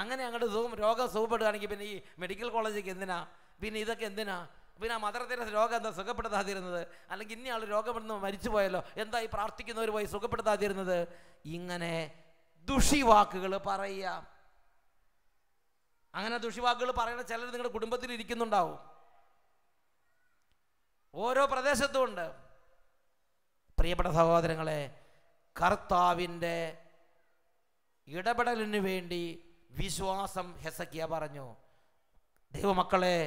അങ്ങനെ അങ്ങോട്ട് രോഗം സുഖപ്പെടുകയാണെങ്കിൽ പിന്നെ ഈ മെഡിക്കൽ കോളേജിലേക്ക് എന്തിനാ? പിന്നെ ഇതൊക്കെ എന്തിനാ? പിന്നെ ആ മദർ രോഗം എന്താ സുഖപ്പെടുത്താതിരുന്നത്? അല്ലെങ്കിൽ ഇന്നയാൾ രോഗമെന്ന് മരിച്ചു പോയല്ലോ, എന്താ ഈ പ്രാർത്ഥിക്കുന്നവർ പോയി സുഖപ്പെടുത്താതിരുന്നത്? ഇങ്ങനെ ദുഷിവാക്കുകൾ പറയുക. അങ്ങനെ ദുഷിവാക്കുകൾ പറയുന്ന ചിലർ നിങ്ങളുടെ കുടുംബത്തിൽ ഇരിക്കുന്നുണ്ടാവും, ഓരോ പ്രദേശത്തും ഉണ്ട്. പ്രിയപ്പെട്ട സഹോദരങ്ങളെ, കർത്താവിൻ്റെ ഇടപെടലിന് വേണ്ടി വിശ്വാസം ഹെസക്കിയ പറഞ്ഞു. ദൈവമക്കളെ,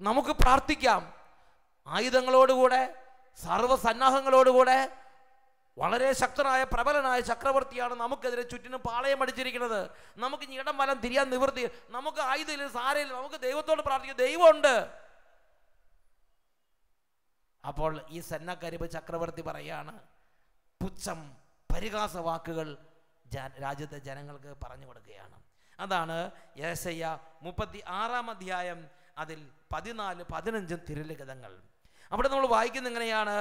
നമുക്ക് പ്രാർത്ഥിക്കാം. ആയുധങ്ങളോടുകൂടെ, സർവ്വസന്നാഹങ്ങളോടുകൂടെ വളരെ ശക്തനായ പ്രബലനായ ചക്രവർത്തിയാണ് നമുക്കെതിരെ ചുറ്റിനും പാളയം അടിച്ചിരിക്കുന്നത്. നമുക്ക് ഇടം വലം തിരിയാൻ നിവൃത്തി, നമുക്ക് ആയുധമില്ല, സാരമില്ല, നമുക്ക് ദൈവത്തോട് പ്രാർത്ഥിക്കാം, ദൈവമുണ്ട്. അപ്പോൾ ഈ സെന്നാകെരീബ് ചക്രവർത്തി പറയാണ്, പുച്ഛം, പരിഹാസ വാക്കുകൾ രാജ്യത്തെ ജനങ്ങൾക്ക് പറഞ്ഞു കൊടുക്കുകയാണ്. അതാണ് യെശയ്യാ 36-ാം അധ്യായം, അതിൽ 14, 15 തിരുലിഖിതങ്ങൾ. അവിടെ നമ്മൾ വായിക്കുന്ന എങ്ങനെയാണ്?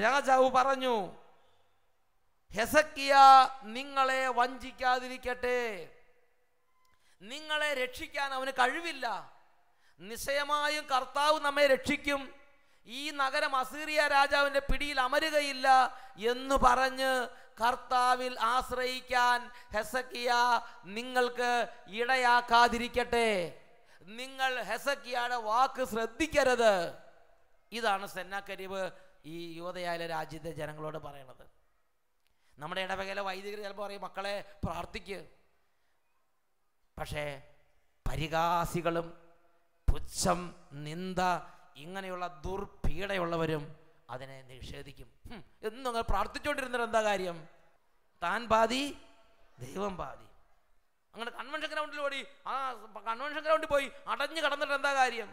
രാജാവ് പറഞ്ഞു, ഹെസക്കിയ നിങ്ങളെ വഞ്ചിക്കാതിരിക്കട്ടെ, നിങ്ങളെ രക്ഷിക്കാൻ അവന് കഴിവില്ല. നിശ്ചയമായും കർത്താവ് നമ്മെ രക്ഷിക്കും, ഈ നഗരം അസീറിയ രാജാവിൻ്റെ പിടിയിൽ അമരുകയില്ല എന്ന് പറഞ്ഞ് കർത്താവിൽ ആശ്രയിക്കാൻ ഹെസക്കിയ നിങ്ങൾക്ക് ഇടയാക്കാതിരിക്കട്ടെ. നിങ്ങൾ ഹെസക്കിയായുടെ വാക്ക് ശ്രദ്ധിക്കരുത്. ഇതാണ് സെന്നാകെരീബ് ഈ യൂദയായിലെ രാജ്യത്തെ ജനങ്ങളോട് പറയണത്. നമ്മുടെ ഇടവകയിലെ വൈദികർ ചിലപ്പോൾ പറയും, മക്കളെ പ്രാർത്ഥിക്ക്. പക്ഷേ പരിഹാസികളും പുച്ഛം, നിന്ദ, ഇങ്ങനെയുള്ള ദുർപീഡയുള്ളവരും അതിനെ നിഷേധിക്കും. എന്നും അങ്ങനെ പ്രാർത്ഥിച്ചുകൊണ്ടിരുന്നിട്ട് എന്താ കാര്യം? താൻ പാതി ദൈവം പാതി. അങ്ങനെ കൺവെൻഷൻ ഗ്രൗണ്ടിൽ ഓടി, ആ കൺവെൻഷൻ ഗ്രൗണ്ടിൽ പോയി അടഞ്ഞു കിടന്നിട്ട് എന്താ കാര്യം?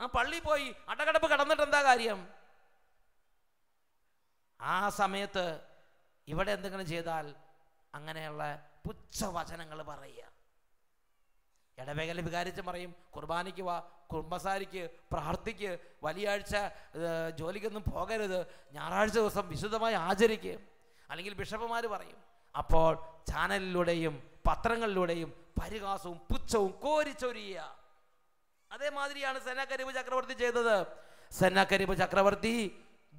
ആ പള്ളി പോയി അടകടപ്പ് കിടന്നിട്ട് എന്താ കാര്യം? ആ സമയത്ത് ഇവിടെ എന്തെങ്കിലും ചെയ്താൽ അങ്ങനെയുള്ള പുച്ഛവചനങ്ങൾ പറയുക. ഇടവേഗല വികാരിച്ച് പറയും, കുർബാനയ്ക്ക് വാ, കുമ്പസാരിക്ക്, പ്രാർത്ഥിക്ക്, വലിയാഴ്ച ജോലിക്കൊന്നും പോകരുത്, ഞായറാഴ്ച ദിവസം വിശുദ്ധമായി ആചരിക്ക്. അല്ലെങ്കിൽ ബിഷപ്പുമാർ പറയും. അപ്പോൾ ചാനലിലൂടെയും പത്രങ്ങളിലൂടെയും പരിഹാസവും പുച്ഛവും കോരിച്ചൊരിയുക. അതേമാതിരിയാണ് സെന്നാകെരീബ് ചക്രവർത്തി ചെയ്തത്. സെന്നാകെരീബ് ചക്രവർത്തി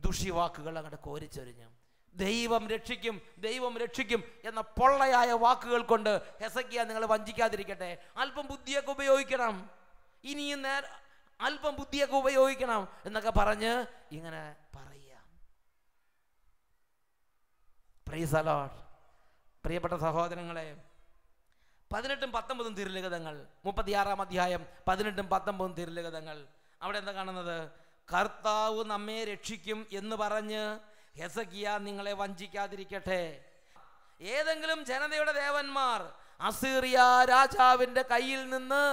ദുഷിവാക്കുകൾ അങ്ങോട്ട് കോരിച്ചൊരിഞ്ഞു. ദൈവം രക്ഷിക്കും, ദൈവം രക്ഷിക്കും എന്ന പൊള്ളയായ വാക്കുകൾ കൊണ്ട് ഹെസക്കിയ നിങ്ങൾ വഞ്ചിക്കാതിരിക്കട്ടെ. അല്പം ബുദ്ധിയൊക്കെ ഉപയോഗിക്കണം, ഇനിയും അല്പം ബുദ്ധിയൊക്കെ ഉപയോഗിക്കണം എന്നൊക്കെ പറഞ്ഞ് ഇങ്ങനെ പറയാം. Praise the Lord. പ്രിയപ്പെട്ട സഹോദരങ്ങളെ, 18ഉം 19ഉം തിരുലിഖിതങ്ങൾ, 36-ാം അധ്യായം 18ഉം 19ഉം തിരുലിഖിതങ്ങൾ. അവിടെ എന്താ കാണുന്നത്? കർത്താവ് നമ്മെ രക്ഷിക്കും എന്ന് പറഞ്ഞ് ഹെസക്കിയ നിങ്ങളെ വഞ്ചിക്കാതിരിക്കട്ടെ. ഏതെങ്കിലും ജനതയുടെ ദേവന്മാർ അസീറിയ രാജാവിൻ്റെ കയ്യിൽ നിന്ന്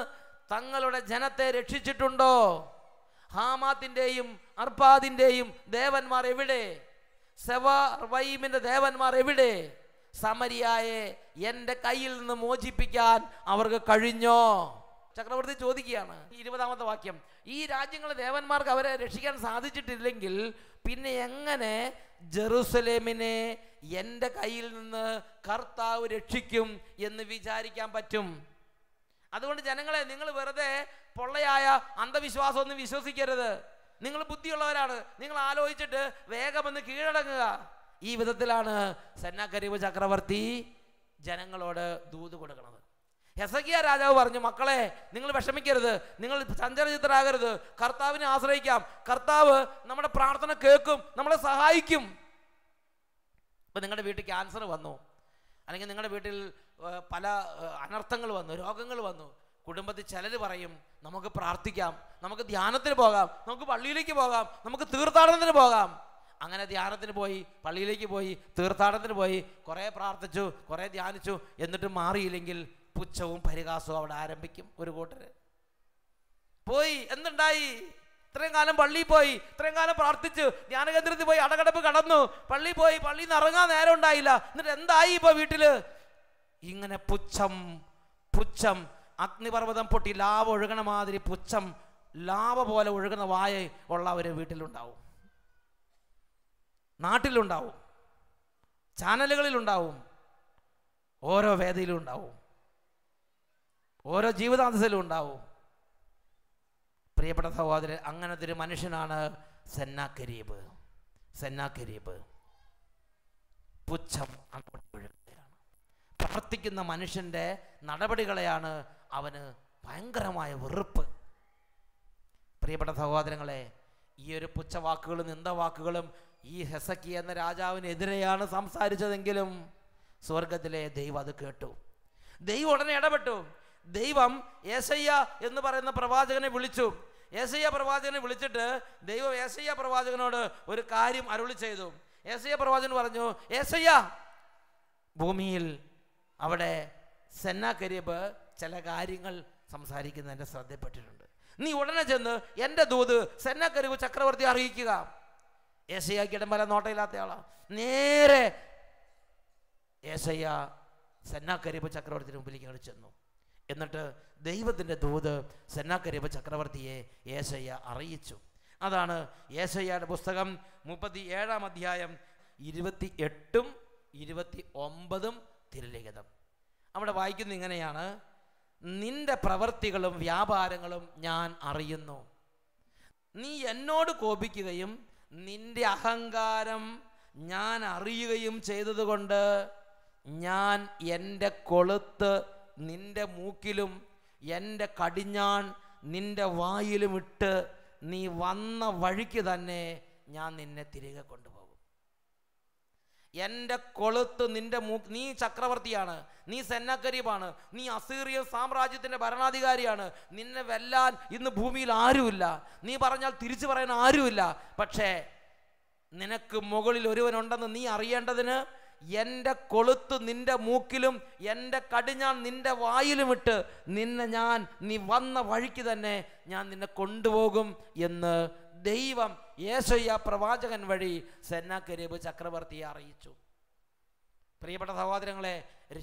തങ്ങളുടെ ജനത്തെ രക്ഷിച്ചിട്ടുണ്ടോ? ഹാമാത്തിൻ്റെയും അർപ്പാദിൻ്റെയും ദേവന്മാർ എവിടെ? സെവാർവൈമിൻ്റെ ദേവന്മാർ എവിടെ? സമരിയായെ എൻ്റെ കയ്യിൽ നിന്ന് മോചിപ്പിക്കാൻ അവർക്ക് കഴിഞ്ഞോ? ചക്രവർത്തി ചോദിക്കുകയാണ്. 20-ാമത്തെ വാക്യം. ഈ രാജ്യങ്ങളിലെ ദേവന്മാർക്ക് അവരെ രക്ഷിക്കാൻ സാധിച്ചിട്ടില്ലെങ്കിൽ പിന്നെ എങ്ങനെ ജെറുസലേമിനെ എൻ്റെ കയ്യിൽ നിന്ന് കർത്താവ് രക്ഷിക്കും എന്ന് വിചാരിക്കാൻ പറ്റും? അതുകൊണ്ട് ജനങ്ങളെ, നിങ്ങൾ വെറുതെ പൊള്ളയായ അന്ധവിശ്വാസമൊന്നും വിശ്വസിക്കരുത്. നിങ്ങൾ ബുദ്ധിയുള്ളവരാണ്, നിങ്ങൾ ആലോചിച്ചിട്ട് വേഗമെന്ന് കീഴടങ്ങുക. ഈ വിധത്തിലാണ് സെന്നാകെരീബ് ചക്രവർത്തി ജനങ്ങളോട് ദൂത് കൊടുക്കുന്നത്. ഹെസക്കിയ രാജാവ് പറഞ്ഞു, മക്കളെ നിങ്ങൾ വിഷമിക്കരുത്, നിങ്ങൾ ചഞ്ചലചിത്തരാകരുത്, കർത്താവിനെ ആശ്രയിക്കാം, കർത്താവ് നമ്മുടെ പ്രാർത്ഥന കേൾക്കും, നമ്മളെ സഹായിക്കും. ഇപ്പം നിങ്ങളുടെ വീട്ടിൽ ക്യാൻസർ വന്നു, അല്ലെങ്കിൽ നിങ്ങളുടെ വീട്ടിൽ പല അനർത്ഥങ്ങൾ വന്നു, രോഗങ്ങൾ വന്നു. കുടുംബത്തിൽ ചിലർ പറയും, നമുക്ക് പ്രാർത്ഥിക്കാം, നമുക്ക് ധ്യാനത്തിന് പോകാം, നമുക്ക് പള്ളിയിലേക്ക് പോകാം, നമുക്ക് തീർത്ഥാടനത്തിന് പോകാം. അങ്ങനെ ധ്യാനത്തിന് പോയി, പള്ളിയിലേക്ക് പോയി, തീർത്ഥാടനത്തിന് പോയി, കുറേ പ്രാർത്ഥിച്ചു, കുറേ ധ്യാനിച്ചു, എന്നിട്ട് മാറിയില്ലെങ്കിൽ പുച്ഛവും പരിഹാസവും അവിടെ ആരംഭിക്കും. ഒരു കൂട്ടര് പോയി, എന്തുണ്ടായി? ഇത്രയും കാലം പള്ളിയിൽ പോയി, ഇത്രയും കാലം പ്രാർത്ഥിച്ചു, ധ്യാനകേന്ദ്രത്തിൽ പോയി, അടകടപ്പ് കടന്നു, പള്ളിയിൽ പോയി, പള്ളിയിൽ നിന്ന് ഇറങ്ങാൻ നേരം ഉണ്ടായില്ല, എന്നിട്ട് എന്തായി ഇപ്പൊ വീട്ടില്? ഇങ്ങനെ പുച്ഛം പുച്ഛം, അഗ്നിപർവ്വതം പൊട്ടി ലാവ ഒഴുകണ മാതിരി പുച്ഛം, ലാവ പോലെ ഒഴുകുന്ന വായ ഉള്ളവര് വീട്ടിലുണ്ടാവും, നാട്ടിലുണ്ടാവും, ചാനലുകളിലുണ്ടാവും, ഓരോ വേദിയിലും ഉണ്ടാവും, ഓരോ ജീവിതാന്തസ്സിലും ഉണ്ടാവും. പ്രിയപ്പെട്ട സഹോദരൻ, അങ്ങനത്തെ ഒരു മനുഷ്യനാണ് സെന്നാകെരീബ്. സെന്നാകെരീബ് പുച്ഛം അങ്ങോട്ട് ഒഴുകുകയാണ്. പ്രവർത്തിക്കുന്ന മനുഷ്യൻ്റെ നടപടികളെയാണ് അവന് ഭയങ്കരമായ വെറുപ്പ്. പ്രിയപ്പെട്ട സഹോദരങ്ങളെ, ഈ ഒരു പുച്ഛവാക്കുകളും നിന്ദവാക്കുകളും ഈ ഹെസക്കിയ എന്ന രാജാവിനെതിരെയാണ് സംസാരിച്ചതെങ്കിലും സ്വർഗത്തിലെ ദൈവം അത് കേട്ടു. ദൈവം ഉടനെ ഇടപെട്ടു. ദൈവം യേശയ്യ എന്ന് പറയുന്ന പ്രവാചകനെ വിളിച്ചു. യേശയ്യ പ്രവാചകനെ വിളിച്ചിട്ട് ദൈവം യേശയ്യ പ്രവാചകനോട് ഒരു കാര്യം അരുളി ചെയ്തു. യേശയ്യ പ്രവാചകൻ പറഞ്ഞു, യേശയ്യ, ഭൂമിയിൽ അവിടെ സെന്നാകെരീബ് ചില കാര്യങ്ങൾ സംസാരിക്കുന്നത് എൻ്റെ ശ്രദ്ധപ്പെട്ടിട്ടുണ്ട്. നീ ഉടനെ ചെന്ന് എൻ്റെ ദൂത് സെന്നാകെരീബ് ചക്രവർത്തി അറിയിക്കുക. യേശയ്യക്ക് ഇടം വരെ നോട്ടയില്ലാത്ത ആളാ. നേരെ യേശയ്യ സെന്നാകെരീബ് ചക്രവർത്തിയുടെ മുമ്പിലേക്ക് അങ്ങോട്ട് ചെന്നു. എന്നിട്ട് ദൈവത്തിൻ്റെ ദൂത് സെന്നാകെരീബ് ചക്രവർത്തിയെ യേശയ്യ അറിയിച്ചു. അതാണ് യേശയ്യയുടെ പുസ്തകം 37-ാം അധ്യായം 28ഉം 29ഉം തിരുലിഖിതം. അവിടെ വായിക്കുന്നത് ഇങ്ങനെയാണ്: നിന്റെ പ്രവൃത്തികളും വ്യാപാരങ്ങളും ഞാൻ അറിയുന്നു. നീ എന്നോട് കോപിക്കുകയും നിന്റെ അഹങ്കാരം ഞാൻ അറിയുകയും ചെയ്തതുകൊണ്ട് ഞാൻ എൻ്റെ കൊളുത്ത് നിന്റെ മൂക്കിലും എൻ്റെ കടിഞ്ഞാൺ നിന്റെ വായിലും ഇട്ട് നീ വന്ന വഴിക്ക് തന്നെ ഞാൻ നിന്നെ തിരികെ കൊണ്ടുപോകും. എൻ്റെ കൊളുത്ത് നിന്റെ നീ ചക്രവർത്തിയാണ്, നീ സെന്നാക്കരീബാണ്, നീ അസീറിയൻ സാമ്രാജ്യത്തിൻ്റെ ഭരണാധികാരിയാണ്. നിന്നെ വെല്ലാൻ ഇന്ന് ഭൂമിയിൽ ആരുമില്ല, നീ പറഞ്ഞാൽ തിരിച്ചു പറയാൻ ആരുമില്ല. പക്ഷേ നിനക്ക് മുകളിൽ ഒരുവനുണ്ടെന്ന് നീ അറിയേണ്ടതിന് എൻ്റെ കൊളുത്ത് നിന്റെ മൂക്കിലും എൻ്റെ കടിഞ്ഞാൺ നിന്റെ വായിലും ഇട്ട് നീ വന്ന വഴിക്ക് തന്നെ ഞാൻ നിന്നെ കൊണ്ടുപോകും എന്ന് ദൈവം യേശയ്യാ പ്രവാചകൻ വഴി സെന്നാകെരീബ് ചക്രവർത്തിയെ അറിയിച്ചു. പ്രിയപ്പെട്ട സഹോദരങ്ങളെ,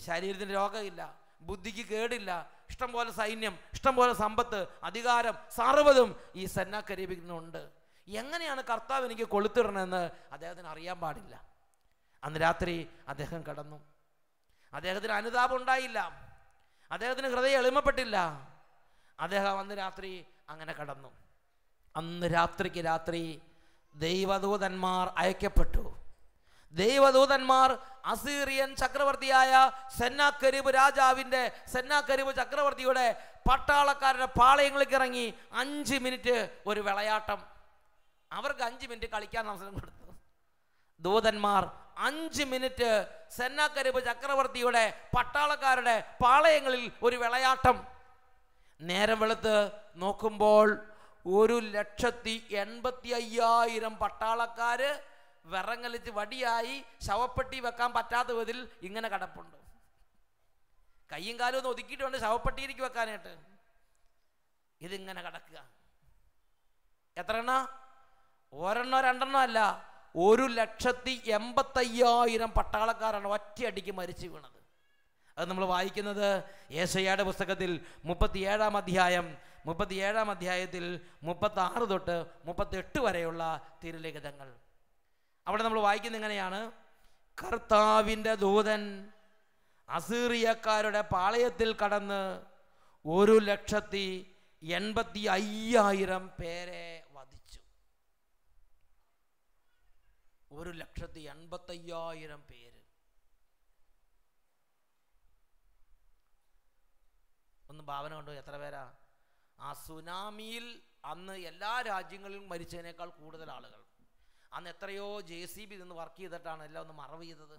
ശരീരത്തിന് രോഗമില്ല, ബുദ്ധിക്ക് കേടില്ല, ഇഷ്ടംപോലെ സൈന്യം, ഇഷ്ടംപോലെ സമ്പത്ത്, അധികാരം, സർവ്വതും ഈ സെന്നാകെരീബിനുണ്ട്. എങ്ങനെയാണ് കർത്താവ് എനിക്ക് കൊളുത്തിടണമെന്ന് അദ്ദേഹത്തിന് അറിയാൻ പാടില്ല. അന്ന് രാത്രി അദ്ദേഹം കടന്നു. അദ്ദേഹത്തിന് അനുതാപം ഉണ്ടായില്ല, അദ്ദേഹത്തിന് ഹൃദയം എളിമപ്പെട്ടില്ല. അദ്ദേഹം അന്ന് രാത്രി അങ്ങനെ കടന്നു. അന്ന് രാത്രിക്ക് രാത്രി ദൈവദൂതന്മാർ അയക്കപ്പെട്ടു. ദൈവദൂതന്മാർ അസീറിയൻ ചക്രവർത്തിയായ സെന്നാകെരീബ് ചക്രവർത്തിയുടെ പട്ടാളക്കാരുടെ പാളയങ്ങളിലേക്ക് ഇറങ്ങി 5 മിനിറ്റ് ഒരു വിളയാട്ടം. അവർക്ക് 5 മിനിറ്റ് കളിക്കാൻ അവസരം കൊടുത്തു. ദൂതന്മാർ 5 മിനിറ്റ് സെന്നാകെരീബ് ചക്രവർത്തിയുടെ പട്ടാളക്കാരുടെ പാളയങ്ങളിൽ ഒരു വിളയാട്ടം. നേരം വെളുത്ത് നോക്കുമ്പോൾ 1,85,000 പട്ടാളക്കാര് വിറങ്ങലിച്ച് വടിയായി ശവപ്പെട്ടി വെക്കാൻ പറ്റാത്ത വിധത്തിൽ ഇങ്ങനെ കിടപ്പുണ്ട്. കയ്യും കാലും ഒന്ന് ഒതുക്കിയിട്ടുണ്ട് ശവപ്പെട്ടിയിലേക്ക് വെക്കാനായിട്ട്. ഇതിങ്ങനെ കിടക്കുക. എത്ര എണ്ണ? ഒരെണ്ണോ രണ്ടെണ്ണോ അല്ല, 1,85,000 പട്ടാളക്കാരാണ് ഒറ്റയടിക്ക് മരിച്ചു വീണത്. അത് നമ്മൾ വായിക്കുന്നത് യേശയ്യായുടെ പുസ്തകത്തിൽ 37-ാം അധ്യായത്തിൽ 36 തൊട്ട് 38 വരെയുള്ള തിരുലിഖിതങ്ങൾ. അവിടെ നമ്മൾ വായിക്കുന്നത് ഇങ്ങനെയാണ്: കർത്താവിൻ്റെ ദൂതൻ അസീറിയക്കാരുടെ പാളയത്തിൽ കടന്ന് 1,85,000 പേരെ വധിച്ചു. 1,85,000 പേര്. ഒന്ന് ഭാവന കണ്ടു, എത്ര പേരാ? ആ സുനാമിയിൽ അന്ന് എല്ലാ രാജ്യങ്ങളിലും മരിച്ചതിനേക്കാൾ കൂടുതൽ ആളുകൾ. അന്ന് എത്രയോ JCB നിന്ന് വർക്ക് ചെയ്തിട്ടാണ് എല്ലാം ഒന്ന് മറവ് ചെയ്തത്.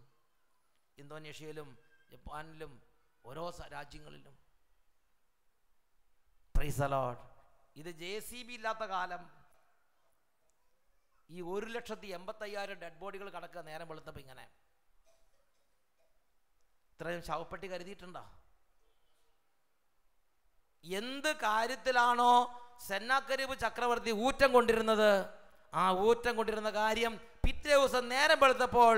ഇന്തോനേഷ്യയിലും ജപ്പാനിലും ഓരോ രാജ്യങ്ങളിലും. Praise the Lord. ഇത് JCB ഇല്ലാത്ത കാലം ഈ 1,85,000 ഡെഡ് ബോഡികൾ കിടക്കുക. നേരം വെളുത്തപ്പോൾ ഇങ്ങനെ ഇത്രയും ശവപ്പെട്ടി കരുതിയിട്ടുണ്ടോ? എന്ത് കാര്യത്തിലാണോ സെന്നാകെരീബ് ചക്രവർത്തി ഊറ്റം കൊണ്ടിരുന്നത്, ആ ഊറ്റം കൊണ്ടിരുന്ന കാര്യം പിറ്റേ ദിവസം നേരം വെളുത്തപ്പോൾ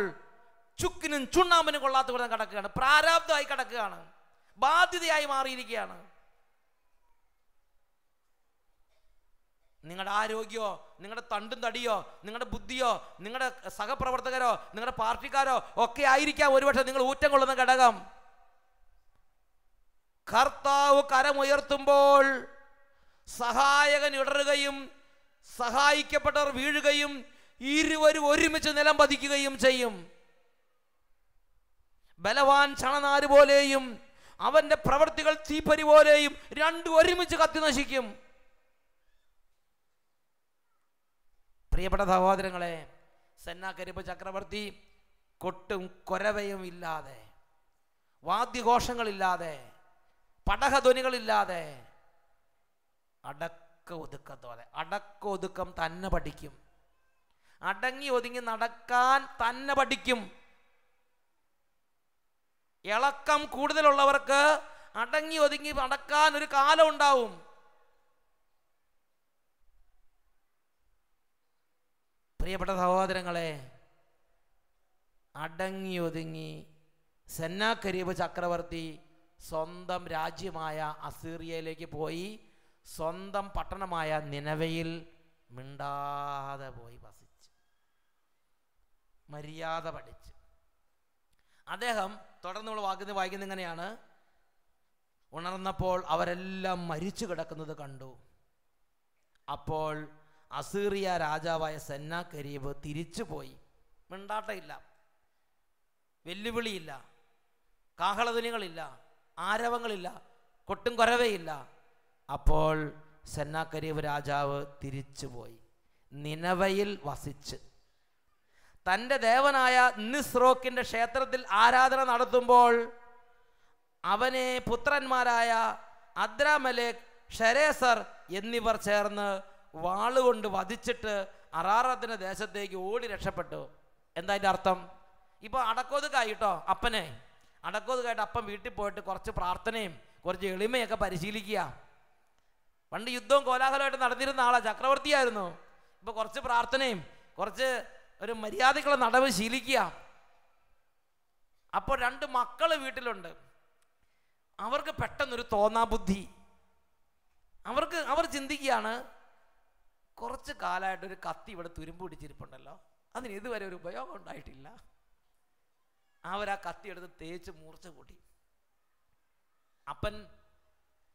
ചുക്കിനും ചുണ്ണാമ്പിനും കൊള്ളാത്ത വിധം കിടക്കുകയാണ്. പ്രാരാബ്ധമായി കിടക്കുകയാണ്, ബാധ്യതയായി മാറിയിരിക്കുകയാണ്. നിങ്ങളുടെ ആരോഗ്യമോ, നിങ്ങളുടെ തണ്ടും തടിയോ, നിങ്ങളുടെ ബുദ്ധിയോ, നിങ്ങളുടെ സഹപ്രവർത്തകരോ, നിങ്ങളുടെ പാർട്ടിക്കാരോ ഒക്കെ ആയിരിക്കാം ഒരുപക്ഷെ നിങ്ങൾ ഊറ്റം കൊള്ളുന്ന ഘടകം. കർത്താവ് കരമുയർത്തുമ്പോൾ സഹായകൻ ഇടറുകയും സഹായിക്കപ്പെട്ടവർ വീഴുകയും ഇരുവരും ഒരുമിച്ച് നിലം പതിക്കുകയും ചെയ്യും. ബലവാൻ ചണനാര് പോലെയും അവന്റെ പ്രവൃത്തികൾ തീപ്പരി പോലെയും രണ്ടും ഒരുമിച്ച് കത്തി നശിക്കും. പ്രിയപ്പെട്ട സഹോദരങ്ങളെ, സെന്നാകെരീബ് ചക്രവർത്തി കൊട്ടും കൊരവയും ഇല്ലാതെ, വാദ്യഘോഷങ്ങളില്ലാതെ, പടഹധ്വനികളില്ലാതെ അടക്ക ഒതുക്കം തന്നെ പഠിക്കും. അടങ്ങി ഒതുങ്ങി നടക്കാൻ തന്നെ പഠിക്കും. ഇളക്കം കൂടുതലുള്ളവർക്ക് അടങ്ങി ഒതുങ്ങി നടക്കാൻ ഒരു കാലം ഉണ്ടാവും. പ്രിയപ്പെട്ട സഹോദരങ്ങളെ, അടങ്ങി ഒതുങ്ങി സെന്നാകെരീബ് ചക്രവർത്തി സ്വന്തം രാജ്യമായ അസീറിയയിലേക്ക് പോയി. സ്വന്തം പട്ടണമായ നിനവയിൽ മിണ്ടാതെ പോയി വസിച്ച് മര്യാദ പഠിച്ച് അദ്ദേഹം തുടർന്ന് നമ്മൾ വായിക്കുന്നത് ഇങ്ങനെയാണ്: ഉണർന്നപ്പോൾ അവരെല്ലാം മരിച്ചു കിടക്കുന്നത് കണ്ടു. അപ്പോൾ അസീറിയ രാജാവായ സെന്നാകെരീബ് തിരിച്ചുപോയി. മിണ്ടാട്ടമില്ല, വെല്ലുവിളിയില്ല, കാഹളധ്വനികളില്ല, ആരവങ്ങളില്ല, കൊട്ടും കൊരവയില്ല. അപ്പോൾ സെന്നാകരീബ് രാജാവ് തിരിച്ചുപോയി നിനവയിൽ വസിച്ച് തൻ്റെ ദേവനായ നിസ്രോക്കിൻ്റെ ക്ഷേത്രത്തിൽ ആരാധന നടത്തുമ്പോൾ അവനെ പുത്രന്മാരായ അദ്രാമലേക്, ഷരേസർ എന്നിവർ ചേർന്ന് വാളുകൊണ്ട് വധിച്ചിട്ട് അറാറത്തിൻ്റെ ദേശത്തേക്ക് ഓടി രക്ഷപ്പെട്ടു. എന്താ അതിൻ്റെ അർത്ഥം? ഇപ്പോൾ അടക്കോതുക്കായിട്ടോ അപ്പനെ അടക്കോതുക്കായിട്ട് അപ്പൻ വീട്ടിൽ പോയിട്ട് കുറച്ച് പ്രാർത്ഥനയും കുറച്ച് എളിമയൊക്കെ പരിശീലിക്കുക. പണ്ട് യുദ്ധവും കോലാഹലമായിട്ട് നടന്നിരുന്ന ആളാ, ചക്രവർത്തിയായിരുന്നു. ഇപ്പോൾ കുറച്ച് പ്രാർത്ഥനയും കുറച്ച് ഒരു മര്യാദക്കുള്ള നടവ് ശീലിക്കുക. അപ്പോൾ 2 മക്കൾ വീട്ടിലുണ്ട്. അവർക്ക് പെട്ടെന്നൊരു തോന്നാബുദ്ധി. അവർ ചിന്തിക്കുകയാണ്, കുറച്ച് കാലമായിട്ടൊരു കത്തി ഇവിടെ തുരുമ്പ് പിടിച്ചിരിപ്പുണ്ടല്ലോ, അതിന് ഇതുവരെ ഒരു ഉപയോഗം ഉണ്ടായിട്ടില്ല. അവരാ കത്തി എടുത്ത് തേച്ച് മൂർച്ച കൂട്ടി. അപ്പൻ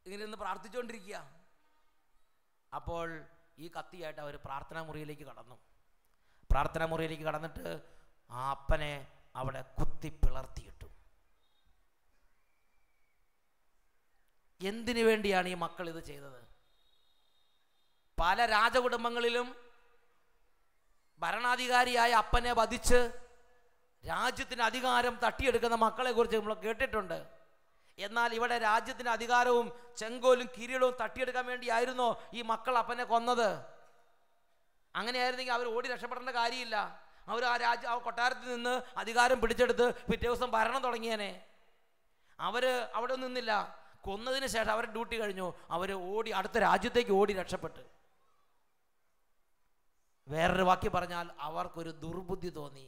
ഇങ്ങനെ നിന്ന് പ്രാർത്ഥിച്ചുകൊണ്ടിരിക്കുക. അപ്പോൾ ഈ കത്തിയായിട്ട് അവർ പ്രാർത്ഥനാ മുറിയിലേക്ക് കടന്നു. പ്രാർത്ഥനാ മുറിയിലേക്ക് കടന്നിട്ട് ആ അപ്പനെ അവിടെ കുത്തി പിളർത്തിയിട്ടു. എന്തിനു വേണ്ടിയാണ് ഈ മക്കൾ ഇത് ചെയ്തത്? പല രാജകുടുംബങ്ങളിലും ഭരണാധികാരിയായ അപ്പനെ വധിച്ച് രാജ്യത്തിന് അധികാരം തട്ടിയെടുക്കുന്ന മക്കളെ കുറിച്ച് നമ്മൾ കേട്ടിട്ടുണ്ട്. എന്നാൽ ഇവിടെ രാജ്യത്തിന് അധികാരവും ചെങ്കോലും കിരീടവും തട്ടിയെടുക്കാൻ വേണ്ടിയായിരുന്നോ ഈ മക്കൾ അപ്പനെ കൊന്നത്? അങ്ങനെയായിരുന്നെങ്കിൽ അവർ ഓടി രക്ഷപ്പെടേണ്ട കാര്യമില്ല. അവർ ആ കൊട്ടാരത്തിൽ നിന്ന് അധികാരം പിടിച്ചെടുത്ത് പിറ്റേ ദിവസം ഭരണം തുടങ്ങിയേനെ. അവർ അവിടെ നിന്നില്ല. കൊന്നതിന് ശേഷം അവരുടെ ഡ്യൂട്ടി കഴിഞ്ഞു, അവർ ഓടി അടുത്ത രാജ്യത്തേക്ക് ഓടി രക്ഷപ്പെട്ട്. വേറൊരു വാക്കി പറഞ്ഞാൽ അവർക്കൊരു ദുർബുദ്ധി തോന്നി.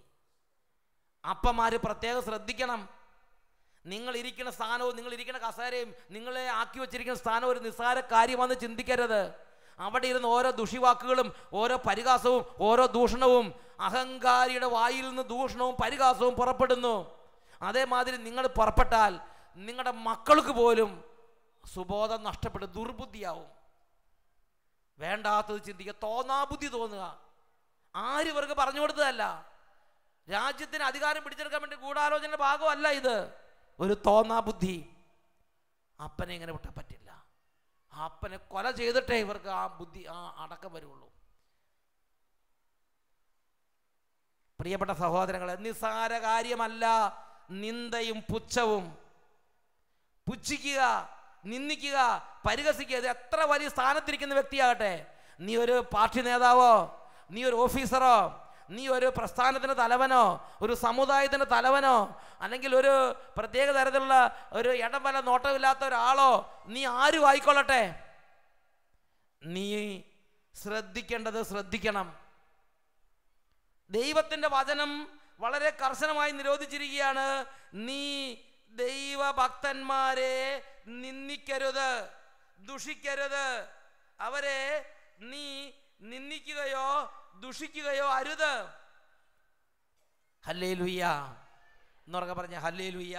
അപ്പന്മാർ പ്രത്യേകം ശ്രദ്ധിക്കണം. നിങ്ങൾ ഇരിക്കുന്ന സ്ഥാനവും നിങ്ങൾ ഇരിക്കുന്ന കസേരയും നിങ്ങളെ ആക്കി വച്ചിരിക്കുന്ന സ്ഥാനവും ഒരു നിസ്സാര കാര്യമാണെന്ന് ചിന്തിക്കരുത്. അവിടെ ഇരുന്ന് ഓരോ ദുഷിവാക്കുകളും ഓരോ പരിഹാസവും ഓരോ ദൂഷണവും, അഹങ്കാരിയുടെ വായിൽ നിന്ന് ദൂഷണവും പരിഹാസവും പുറപ്പെടുന്നു. അതേമാതിരി നിങ്ങൾ പുറപ്പെട്ടാൽ നിങ്ങളുടെ മക്കൾക്ക് പോലും സുബോധം നഷ്ടപ്പെട്ട് ദുർബുദ്ധിയാവും. വേണ്ടാത്തത് ചിന്തിക്കുക, തോന്നാബുദ്ധി തോന്നുക. ആരും ഇവർക്ക് പറഞ്ഞു കൊടുത്തതല്ല. രാജ്യത്തിന് അധികാരം പിടിച്ചെടുക്കാൻ വേണ്ടി ഗൂഢാലോചനയുടെ ഭാഗമല്ല ഇത്. ഒരു തോന്നാബുദ്ധി. അപ്പനെ ഇങ്ങനെ വിട്ടാൽ പറ്റില്ല. അപ്പനെ കൊല ചെയ്തിട്ടേ ഇവർക്ക് ആ ബുദ്ധി ആ അടക്കം വരുള്ളൂ. പ്രിയപ്പെട്ട സഹോദരങ്ങളെ, നിസ്സാര കാര്യമല്ല നിന്ദയും പുച്ഛവും. പുച്ഛിക്കുക, നിന്ദിക്കുക, പരിഹസിക്കുക. ഇത് എത്ര വലിയ സ്ഥാനത്തിരിക്കുന്ന വ്യക്തിയാകട്ടെ, നീ ഒരു പാർട്ടി നേതാവോ, നീ ഒരു ഓഫീസറോ, നീ ഒരു പ്രസ്ഥാനത്തിൻ്റെ തലവനോ, ഒരു സമുദായത്തിൻ്റെ തലവനോ, അല്ലെങ്കിൽ ഒരു പ്രത്യേക തരത്തിലുള്ള ഒരു ഇടംവല നോട്ടമില്ലാത്ത ഒരാളോ, നീ ആരും ആയിക്കൊള്ളട്ടെ, നീ ശ്രദ്ധിക്കേണ്ടത് ശ്രദ്ധിക്കണം. ദൈവത്തിൻ്റെ വചനം വളരെ കർശനമായി നിരോധിച്ചിരിക്കുകയാണ്. നീ ദൈവഭക്തന്മാരെ നിന്ദിക്കരുത്, ദുഷിക്കരുത്. അവരെ നീ നിന്ദിക്കുകയോ ദുഷിക്കുകയോ അരുത്. ഹല്ലേലൂയ. എന്നുറക്കെ പറഞ്ഞ ഹല്ലേലൂയ.